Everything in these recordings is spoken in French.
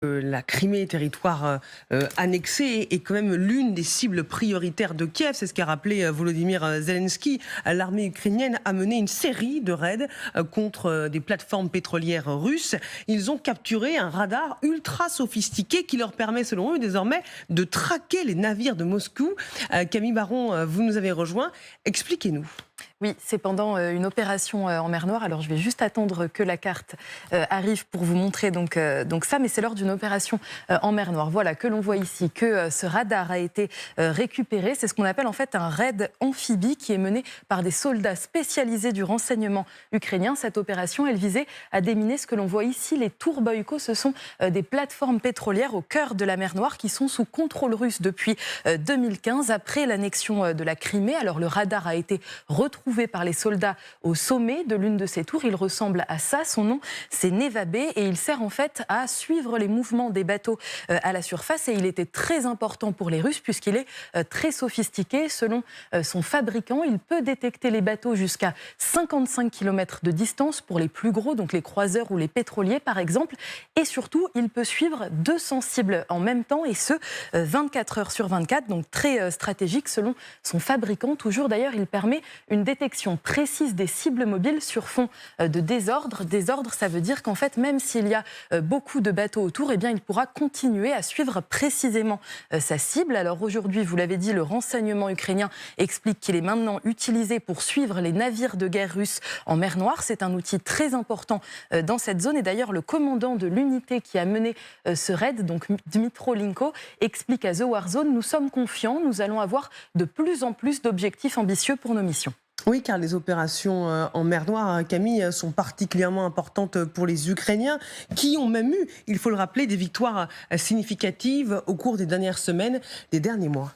La Crimée, territoire annexé, est quand même l'une des cibles prioritaires de Kiev. C'est ce qu'a rappelé Volodymyr Zelensky. L'armée ukrainienne a mené une série de raids contre des plateformes pétrolières russes. Ils ont capturé un radar ultra sophistiqué qui leur permet, selon eux, désormais de traquer les navires de Moscou. Camille Baron, vous nous avez rejoint. Expliquez-nous. Oui, c'est pendant une opération en mer Noire. Alors, je vais juste attendre que la carte arrive pour vous montrer donc ça, mais c'est lors d'une opération en mer Noire. Voilà, que l'on voit ici, que ce radar a été récupéré. C'est ce qu'on appelle en fait un raid amphibie qui est mené par des soldats spécialisés du renseignement ukrainien. Cette opération, elle visait à déminer ce que l'on voit ici, les Tourboïko. Ce sont des plateformes pétrolières au cœur de la mer Noire qui sont sous contrôle russe depuis 2015, après l'annexion de la Crimée. Alors, le radar a été retrouvé par les soldats au sommet de l'une de ces tours. Il ressemble à ça. Son nom, c'est Nevabé, et il sert en fait à suivre les mouvements des bateaux à la surface. Et il était très important pour les Russes puisqu'il est très sophistiqué. Selon son fabricant, il peut détecter les bateaux jusqu'à 55 km de distance pour les plus gros, donc les croiseurs ou les pétroliers par exemple. Et surtout, il peut suivre 200 cibles en même temps, et ce, 24 heures sur 24, donc très stratégique selon son fabricant. Toujours d'ailleurs, il permet une détection précise des cibles mobiles sur fond de désordre. Désordre, ça veut dire qu'en fait, même s'il y a beaucoup de bateaux autour, eh bien, il pourra continuer à suivre précisément sa cible. Alors aujourd'hui, vous l'avez dit, le renseignement ukrainien explique qu'il est maintenant utilisé pour suivre les navires de guerre russes en mer Noire. C'est un outil très important dans cette zone. Et d'ailleurs, le commandant de l'unité qui a mené ce raid, donc Dmytro Linko, explique à The War Zone: nous sommes confiants, nous allons avoir de plus en plus d'objectifs ambitieux pour nos missions. Oui, car les opérations en mer Noire, Camille, sont particulièrement importantes pour les Ukrainiens, qui ont même eu, il faut le rappeler, des victoires significatives au cours des dernières semaines, des derniers mois.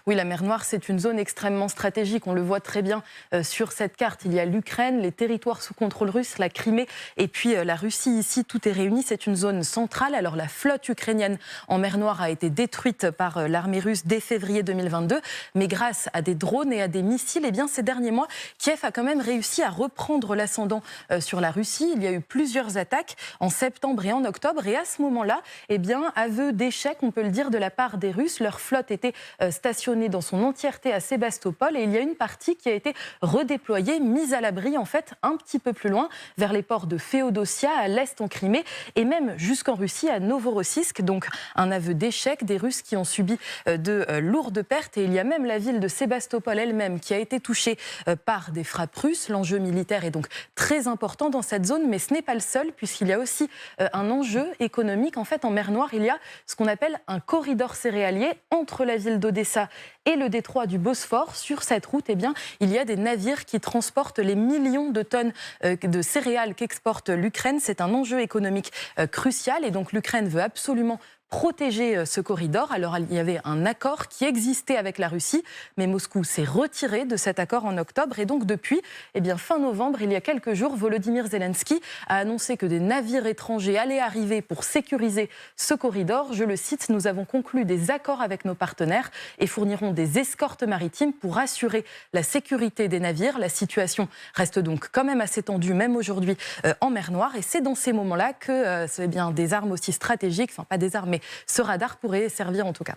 Oui, la mer Noire, c'est une zone extrêmement stratégique. On le voit très bien sur cette carte. Il y a l'Ukraine, les territoires sous contrôle russe, la Crimée et puis la Russie. Ici, tout est réuni. C'est une zone centrale. Alors, la flotte ukrainienne en mer Noire a été détruite par l'armée russe dès février 2022. Mais grâce à des drones et à des missiles, eh bien, ces derniers mois, Kiev a quand même réussi à reprendre l'ascendant sur la Russie. Il y a eu plusieurs attaques en septembre et en octobre. Et à ce moment-là, eh bien, aveu d'échec, on peut le dire, de la part des Russes. Leur flotte était stationnée dans son entièreté à Sébastopol, et il y a une partie qui a été redéployée, mise à l'abri en fait un petit peu plus loin, vers les ports de Féodossia, à l'est en Crimée, et même jusqu'en Russie, à Novorossiysk. Donc un aveu d'échec des Russes qui ont subi de lourdes pertes, et il y a même la ville de Sébastopol elle-même qui a été touchée par des frappes russes. L'enjeu militaire est donc très important dans cette zone, mais ce n'est pas le seul, puisqu'il y a aussi un enjeu économique. En fait, en mer Noire, il y a ce qu'on appelle un corridor céréalier entre la ville d'Odessa et le détroit du Bosphore. Sur cette route, eh bien, il y a des navires qui transportent les millions de tonnes de céréales qu'exporte l'Ukraine. C'est un enjeu économique crucial, et donc l'Ukraine veut absolument protéger ce corridor. Alors, il y avait un accord qui existait avec la Russie, mais Moscou s'est retiré de cet accord en octobre. Et donc, depuis eh bien, fin novembre, il y a quelques jours, Volodymyr Zelensky a annoncé que des navires étrangers allaient arriver pour sécuriser ce corridor. Je le cite: nous avons conclu des accords avec nos partenaires et fournirons des escortes maritimes pour assurer la sécurité des navires. La situation reste donc quand même assez tendue, même aujourd'hui, en mer Noire. Et c'est dans ces moments-là que c'est bien des armes aussi stratégiques, enfin pas des armes, mais ce radar pourrait servir en tout cas.